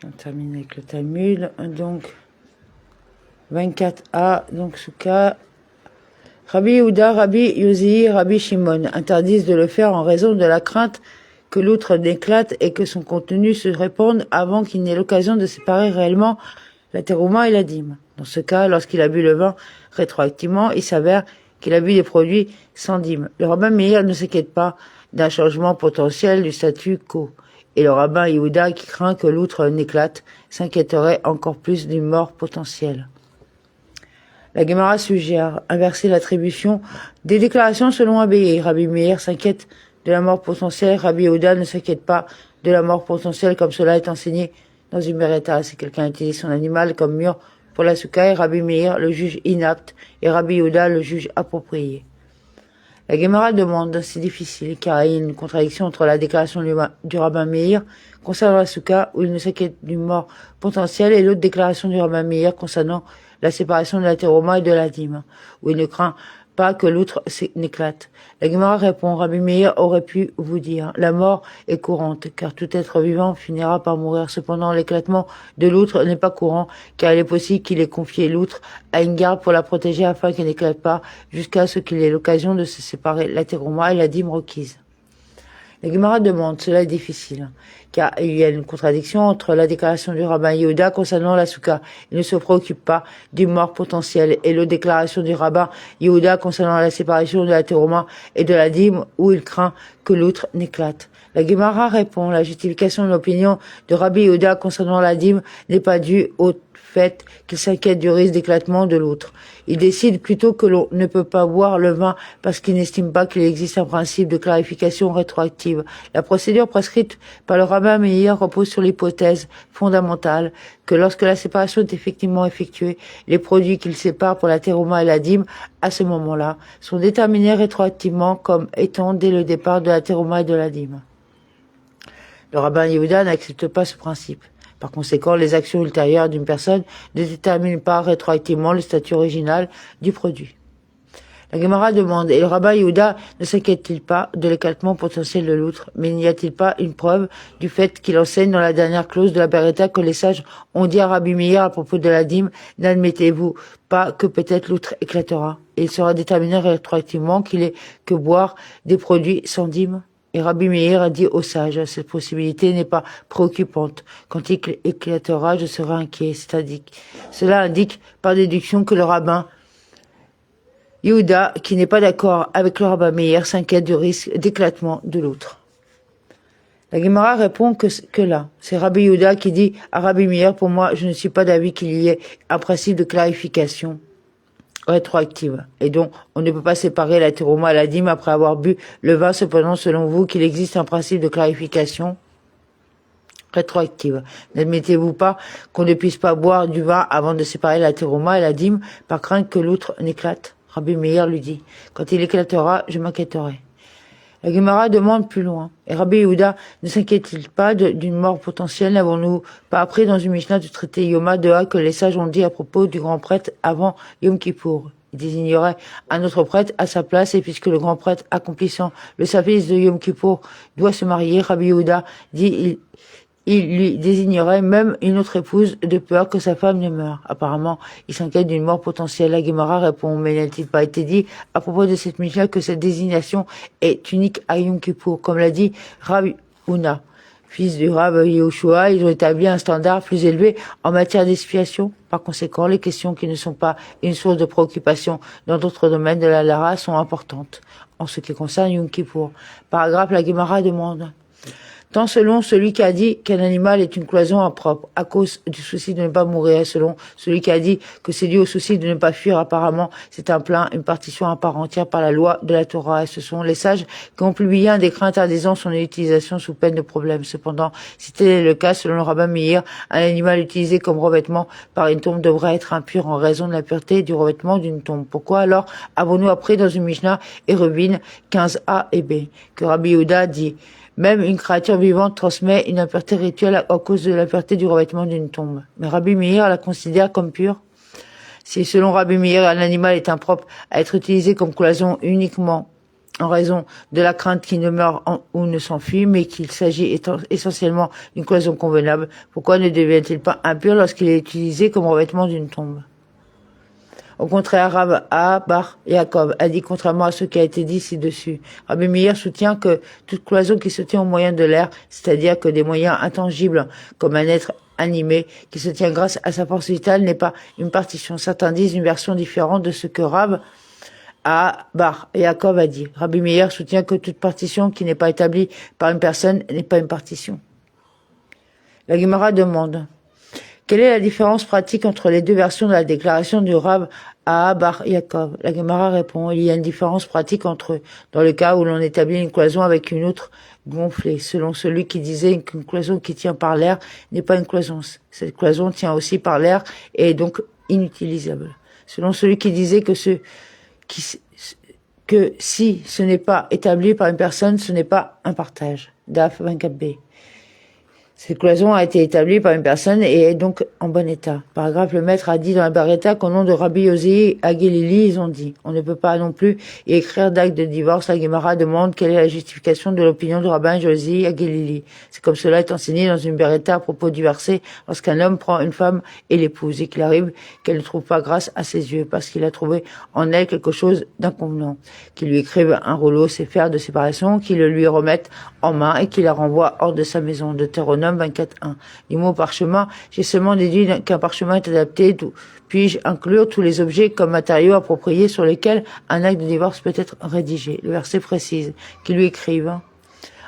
On termine avec le Talmud. Donc, 24a, donc Souka. Rabbi Yehuda, Rabbi Yosi, Rabbi Shimon interdisent de le faire en raison de la crainte que l'outre n'éclate et que son contenu se répande avant qu'il n'ait l'occasion de séparer réellement la terouma et la dîme. Dans ce cas, lorsqu'il a bu le vin rétroactivement, il s'avère qu'il a bu des produits sans dîme. Le rabbin Meir ne s'inquiète pas d'un changement potentiel du statu quo. Et le rabbin Yehuda, qui craint que l'outre n'éclate, s'inquiéterait encore plus d'une mort potentielle. La Gemara suggère inverser l'attribution des déclarations selon Abaye. Rabbi Meir s'inquiète de la mort potentielle, Rabbi Yehuda ne s'inquiète pas de la mort potentielle comme cela est enseigné dans une beretta. Si quelqu'un utilise son animal comme mur pour la souka, et Rabbi Meir le juge inapte et Rabbi Yehuda le juge approprié. La Gemara demande, c'est difficile car il y a une contradiction entre la déclaration du rabbin Meir concernant la souka où il ne s'inquiète d'une mort potentielle et l'autre déclaration du rabbin Meir concernant la séparation de la terouma et de la dîme, où il ne craint pas que l'outre n'éclate. La Gemara répond, Rabbi Meir aurait pu vous dire, la mort est courante, car tout être vivant finira par mourir. Cependant, l'éclatement de l'outre n'est pas courant, car il est possible qu'il ait confié l'outre à une garde pour la protéger afin qu'elle n'éclate pas, jusqu'à ce qu'il ait l'occasion de se séparer la terouma et la dîme requise. La Gemara demande, cela est difficile, car il y a une contradiction entre la déclaration du rabbin Yehuda concernant la souka. Il ne se préoccupe pas d'une mort potentielle et l'autre déclaration du rabbin Yehuda concernant la séparation de la terouma et de la dîme où il craint que l'outre n'éclate. La Gemara répond, la justification de l'opinion de Rabbi Yehuda concernant la dîme n'est pas due au fait qu'il s'inquiète du risque d'éclatement de l'outre. Il décide plutôt que l'on ne peut pas boire le vin parce qu'il n'estime pas qu'il existe un principe de clarification rétroactive. La procédure prescrite par le rabbin Meir repose sur l'hypothèse fondamentale que lorsque la séparation est effectivement effectuée, les produits qu'il sépare pour la terouma et la dîme, à ce moment-là, sont déterminés rétroactivement comme étant dès le départ de la terouma et de la dîme. Le rabbin Yehuda n'accepte pas ce principe. Par conséquent, les actions ultérieures d'une personne ne déterminent pas rétroactivement le statut original du produit. La Gemara demande, et le rabbin Yehuda ne s'inquiète-t-il pas de l'éclatement potentiel de l'outre, mais n'y a-t-il pas une preuve du fait qu'il enseigne dans la dernière clause de la beretta que les sages ont dit à Rabbi Meir à propos de la dîme, n'admettez-vous pas que peut-être l'outre éclatera, et il sera déterminé rétroactivement qu'il est que boire des produits sans dîme? Et Rabbi Meir a dit aux sages, cette possibilité n'est pas préoccupante. Quand il éclatera, je serai inquiet. Cela indique par déduction que le rabbin Yehuda, qui n'est pas d'accord avec le rabbin Meir, s'inquiète du risque d'éclatement de l'autre. La Gemara répond que là, c'est Rabbi Yehuda qui dit à Rabbi Meir, pour moi, je ne suis pas d'avis qu'il y ait un principe de clarification rétroactive. Et donc, on ne peut pas séparer la terouma et la dîme après avoir bu le vin. Cependant, selon vous, qu'il existe un principe de clarification rétroactive. N'admettez-vous pas qu'on ne puisse pas boire du vin avant de séparer la terouma et la dîme par crainte que l'outre n'éclate? Rabbi Meir lui dit, quand il éclatera, je m'inquiéterai. La Gemara demande plus loin. Et Rabbi Yehuda ne s'inquiète-t-il pas d'une mort potentielle? N'avons-nous pas appris dans une Mishnah du traité Yoma Deha que les sages ont dit à propos du grand prêtre avant Yom Kippour? Il désignerait un autre prêtre à sa place, et puisque le grand prêtre accomplissant le service de Yom Kippour doit se marier, Rabbi Yehuda dit il lui désignerait même une autre épouse de peur que sa femme ne meure. Apparemment, il s'inquiète d'une mort potentielle. La Gemara répond, mais n'a-t-il pas été dit à propos de cette Mishnah que cette désignation est unique à Yom Kippour? Comme l'a dit Rabbi Huna, fils du Rav Yehoshua, ils ont établi un standard plus élevé en matière d'expiation. Par conséquent, les questions qui ne sont pas une source de préoccupation dans d'autres domaines de la Lara sont importantes. En ce qui concerne Yom Kippour, paragraphe, la Gemara demande, tant selon celui qui a dit qu'un animal est une cloison impropre à cause du souci de ne pas mourir, selon celui qui a dit que c'est dû au souci de ne pas fuir, apparemment c'est un plein, une partition à part entière par la loi de la Torah. Et ce sont les sages qui ont publié un décret interdisant son utilisation sous peine de problème. Cependant, si tel est le cas, selon le rabbin Meir, un animal utilisé comme revêtement par une tombe devrait être impur en raison de la pureté du revêtement d'une tombe. Pourquoi alors avons-nous appris dans une Mishnah Eruvin 15a et b que Rabbi Yehuda dit même une créature vivante transmet une impureté rituelle à cause de l'impureté du revêtement d'une tombe. Mais Rabbi Meir la considère comme pure. Si selon Rabbi Meir, un animal est impropre à être utilisé comme cloison uniquement en raison de la crainte qu'il ne meure ou ne s'enfuit, mais qu'il s'agit essentiellement d'une cloison convenable, pourquoi ne devient-il pas impur lorsqu'il est utilisé comme revêtement d'une tombe? Au contraire, Rav A. Bar Yaakov a dit contrairement à ce qui a été dit ci-dessus. Rabbi Meir soutient que toute cloison qui se tient au moyen de l'air, c'est-à-dire que des moyens intangibles comme un être animé qui se tient grâce à sa force vitale n'est pas une partition. Certains disent une version différente de ce que Rav A. Bar Yaakov a dit. Rabbi Meir soutient que toute partition qui n'est pas établie par une personne n'est pas une partition. La Gemara demande: quelle est la différence pratique entre les deux versions de la déclaration du Rav A. Bar Yaakov? La Gemara répond: il y a une différence pratique entre eux, dans le cas où l'on établit une cloison avec une autre gonflée, selon celui qui disait qu'une cloison qui tient par l'air n'est pas une cloison. Cette cloison tient aussi par l'air et est donc inutilisable. Selon celui qui disait que si ce n'est pas établi par une personne, ce n'est pas un partage. Daf 24b. Cette cloison a été établie par une personne et est donc en bon état. Paragraphe, le maître a dit dans la Baraita qu'au nom de Rabbi Yossi à Galilee, ils ont dit: on ne peut pas non plus y écrire d'acte de divorce. La Gemara demande quelle est la justification de l'opinion du rabbin Yossi à Galilee. C'est comme cela est enseigné dans une Baraita à propos du verset: lorsqu'un homme prend une femme et l'épouse et qu'il arrive qu'elle ne trouve pas grâce à ses yeux parce qu'il a trouvé en elle quelque chose d'inconvenant, qu'il lui écrive un rouleau séphir de séparation, qu'il le lui remette en main et qu'il la renvoie hors de sa maison. Deutéronome 24.1. Du mot parchemin, j'ai seulement déduit qu'un parchemin est adapté. Puis-je inclure tous les objets comme matériaux appropriés sur lesquels un acte de divorce peut être rédigé? Le verset précise qu'il lui écrive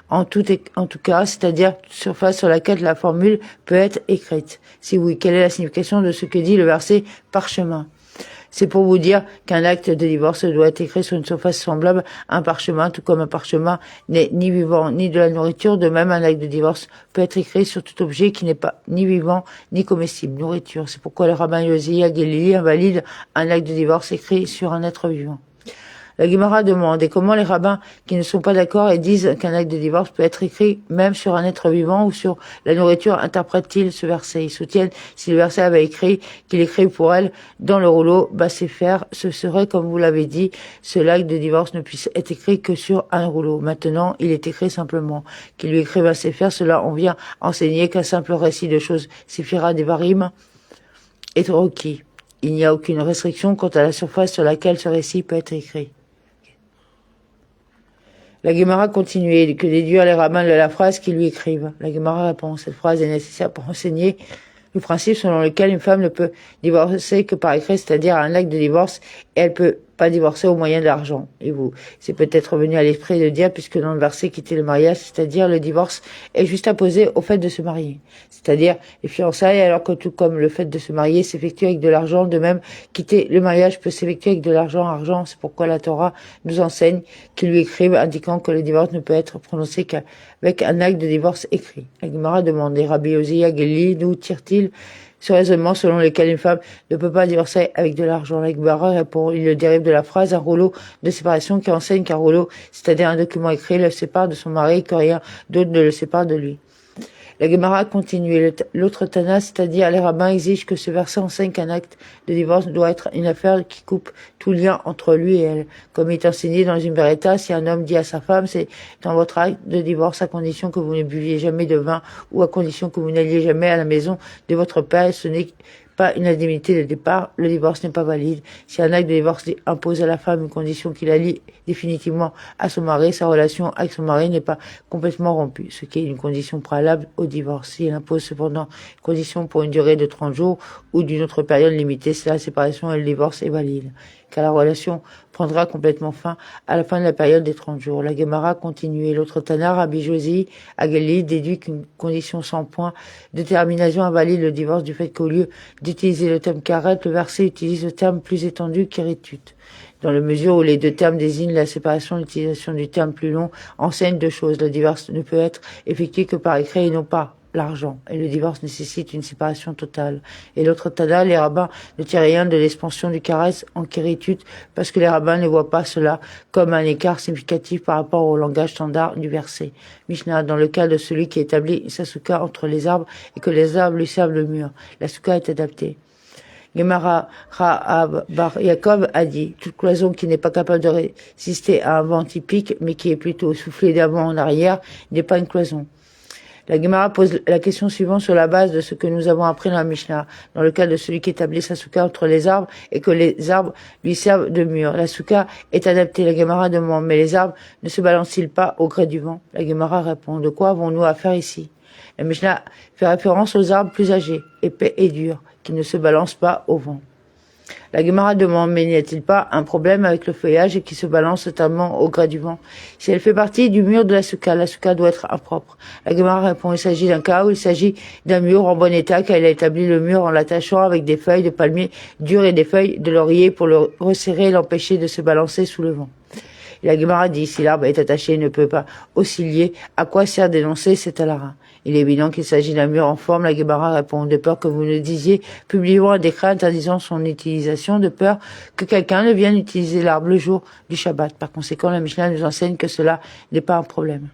en tout cas, c'est-à-dire surface sur laquelle la formule peut être écrite. Si oui, quelle est la signification de ce que dit le verset parchemin? C'est pour vous dire qu'un acte de divorce doit être écrit sur une surface semblable à un parchemin, tout comme un parchemin n'est ni vivant ni de la nourriture. De même, un acte de divorce peut être écrit sur tout objet qui n'est pas ni vivant ni comestible, nourriture. C'est pourquoi le rabbin Yossi à Galilee invalide un acte de divorce écrit sur un être vivant. La Gemara demande: et comment les rabbins qui ne sont pas d'accord et disent qu'un acte de divorce peut être écrit même sur un être vivant ou sur la nourriture interprètent-ils ce verset? Ils soutiennent, si le verset avait écrit qu'il écrit pour elle dans le rouleau Basséfer, ce serait, comme vous l'avez dit, ce l'acte de divorce ne puisse être écrit que sur un rouleau. Maintenant, il est écrit simplement. Qu'il lui écrive Basséfer, cela on vient enseigner qu'un simple récit de choses Séphira Devarim est requis. Il n'y a aucune restriction quant à la surface sur laquelle ce récit peut être écrit. La Gemara continue: que déduire les rabbins de la phrase qu'ils lui écrivent? La Gemara répond: cette phrase est nécessaire pour enseigner le principe selon lequel une femme ne peut divorcer que par écrit, c'est-à-dire un acte de divorce, et elle peut pas divorcer au moyen de l'argent. Et vous, c'est peut-être venu à l'esprit de dire, puisque dans le verset quitter le mariage, c'est-à-dire le divorce, est juste apposé au fait de se marier, c'est-à-dire les fiançailles, alors que tout comme le fait de se marier s'effectue avec de l'argent, de même quitter le mariage peut s'effectuer avec de l'argent. C'est pourquoi la Torah nous enseigne qu'il lui écrive, indiquant que le divorce ne peut être prononcé qu'avec un acte de divorce écrit. La Gemara demande: Rabbi Yossi à Galilee, d'où tire-t-il ce raisonnement selon lequel une femme ne peut pas divorcer avec de l'argent? La Gemara répond: il le dérive de la phrase un rouleau de séparation qui enseigne qu'un rouleau, c'est-à-dire un document écrit, le sépare de son mari et que rien d'autre ne le sépare de lui. La Gemara continue: l'autre Tana, c'est-à-dire les rabbins, exigent que ce verset enseigne qu'un acte de divorce doit être une affaire qui coupe tout lien entre lui et elle. Comme il est enseigné dans une Baraita, si un homme dit à sa femme: c'est dans votre acte de divorce à condition que vous ne buviez jamais de vin ou à condition que vous n'alliez jamais à la maison de votre père, ce n'est pas une indemnité de départ, le divorce n'est pas valide. Si un acte de divorce impose à la femme une condition qui la lie définitivement à son mari, sa relation avec son mari n'est pas complètement rompue, ce qui est une condition préalable au divorce. Si elle impose cependant une condition pour une durée de 30 jours ou d'une autre période limitée, c'est la séparation et le divorce est valide, car la relation prendra complètement fin à la fin de la période des 30 jours. La Gemara continue: l'autre Tana, Rabbi Yossi à Galilee, déduit qu'une condition sans point de termination invalide le divorce du fait qu'au lieu d'utiliser le terme karet, le verset utilise le terme plus étendu kéritut. Dans la mesure où les deux termes désignent la séparation, l'utilisation du terme plus long enseigne deux choses. Le divorce ne peut être effectué que par écrit et non pas l'argent, et le divorce nécessite une séparation totale. Et l'autre Tada, les rabbins ne tirent rien de l'expansion du caresse en kéritut, parce que les rabbins ne voient pas cela comme un écart significatif par rapport au langage standard du verset. Mishnah: dans le cas de celui qui établit sa souka entre les arbres et que les arbres lui servent de mur, la souka est adaptée. Gemara Ra'ab Bar Yaakov a dit, toute cloison qui n'est pas capable de résister à un vent typique, mais qui est plutôt soufflée d'avant en arrière, n'est pas une cloison. La Gemara pose la question suivante sur la base de ce que nous avons appris dans la Mishnah, dans le cas de celui qui établit sa souka entre les arbres et que les arbres lui servent de mur. La souka est adaptée. La Gemara demande, mais les arbres ne se balancent-ils pas au gré du vent? La Gemara répond, de quoi avons-nous affaire ici? La Mishnah fait référence aux arbres plus âgés, épais et durs, qui ne se balancent pas au vent. La Gemara demande, mais n'y a-t-il pas un problème avec le feuillage et qui se balance totalement au gré du vent? Si elle fait partie du mur de la souka doit être impropre. La Gemara répond, il s'agit d'un cas où il s'agit d'un mur en bon état, car elle a établi le mur en l'attachant avec des feuilles de palmier dures et des feuilles de laurier pour le resserrer et l'empêcher de se balancer sous le vent. Et la Gemara dit, si l'arbre est attaché et ne peut pas osciller, à quoi sert d'énoncer cet alarin? Il est évident qu'il s'agit d'un mur en forme. La Gemara répond, de peur que vous ne disiez, publions un décret interdisant son utilisation, de peur que quelqu'un ne vienne utiliser l'arbre le jour du Shabbat. Par conséquent, la Mishnah nous enseigne que cela n'est pas un problème.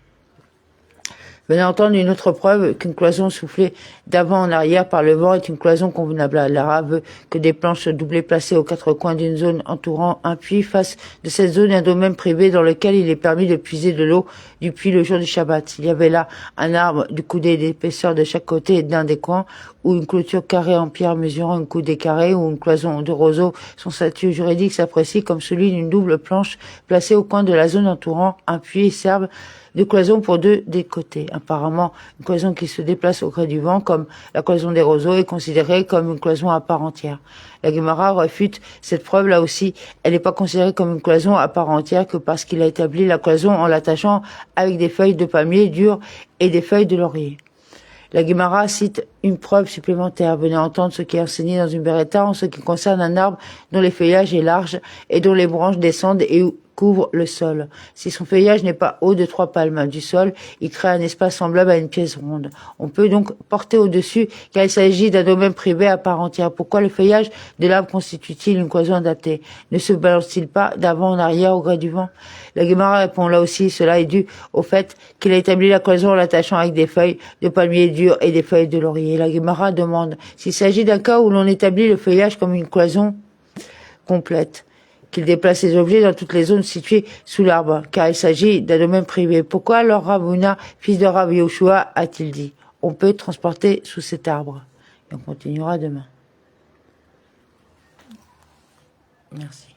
Venez entendre une autre preuve qu'une cloison soufflée d'avant en arrière par le vent est une cloison convenable. L'Ara veut que des planches doublées placées aux quatre coins d'une zone entourant un puits fassent de cette zone un domaine privé dans lequel il est permis de puiser de l'eau du puits le jour du Shabbat. Il y avait là un arbre du coudé d'épaisseur de chaque côté d'un des coins, ou une clôture carrée en pierre mesurant une coudée carrée, ou une cloison de roseau. Son statut juridique s'apprécie comme celui d'une double planche placée au coin de la zone entourant un puits et serve de cloison pour deux des côtés. Apparemment, une cloison qui se déplace au gré du vent, comme la cloison des roseaux, est considérée comme une cloison à part entière. La Gemara refute cette preuve là aussi. Elle n'est pas considérée comme une cloison à part entière que parce qu'il a établi la cloison en l'attachant avec des feuilles de palmier dures et des feuilles de laurier. La Gemara cite une preuve supplémentaire. Venez entendre ce qui est enseigné dans une beretta en ce qui concerne un arbre dont le feuillage est large et dont les branches descendent et couvre le sol. Si son feuillage n'est pas haut de 3 palmes du sol, il crée un espace semblable à une pièce ronde. On peut donc porter au-dessus car il s'agit d'un domaine privé à part entière. Pourquoi le feuillage de l'arbre constitue-t-il une cloison adaptée? Ne se balance-t-il pas d'avant en arrière au gré du vent? La Gemara répond là aussi, cela est dû au fait qu'il a établi la cloison en l'attachant avec des feuilles de palmier dur et des feuilles de laurier. La Gemara demande s'il s'agit d'un cas où l'on établit le feuillage comme une cloison complète, qu'il déplace les objets dans toutes les zones situées sous l'arbre, car il s'agit d'un domaine privé. Pourquoi alors Rav Huna, fils de Rav Yoshua, a-t-il dit, on peut transporter sous cet arbre? Et on continuera demain. Merci.